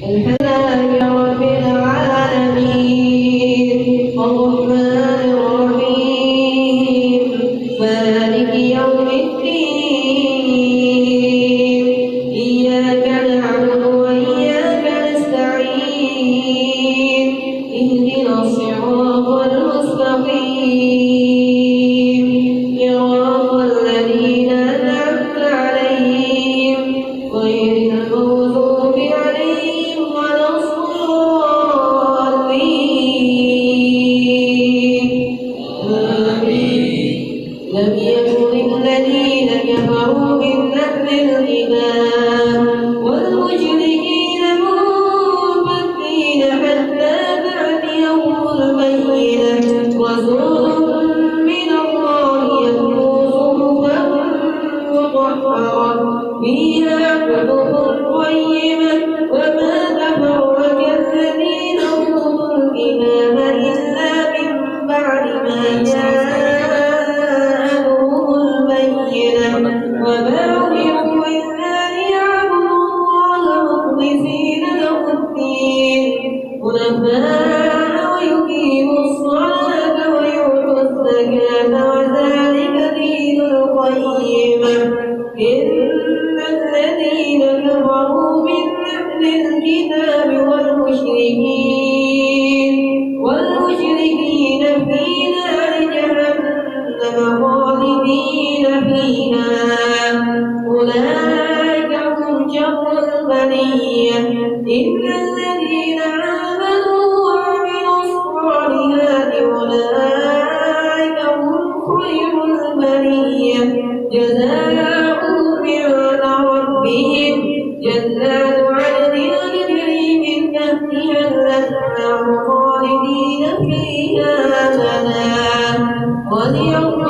الحمد لله رب العالمين الرحمن الرحيم مالك يوم الدين إياك نعبد وإياك نستعين اهدنا الصراط المستقيم صراط الذين أنعمت عليهم غير المغضوب عليهم ولا الضالين آمين. لم يكن الذين كفروا من أهل الكتاب والمشركين منفكين حتى تأتيهم البينة رسول من الله يتلو صحفا مطهرة فيها كتب قيمة وما تفرق الذين أوتوا الكتاب إلا من بعد ما جاءتهم البينة وما أمروا إلا ليعبدوا الله مخلصين له الدين حنفاء ويقيموا الصلاة ويؤتوا الزكاة وذلك دين القيمة إن الذين كفروا من أهل الكتاب والمشركين في نار جهنم خالدين فيها أولئك هم شر البرية إن الذين آمنوا وعملوا الصالحات أولئك هم خير البرية جزاؤهم عند ربهم جنات عدن تجري من تحتها الأنهار خالدين فيها أبدا رضي الله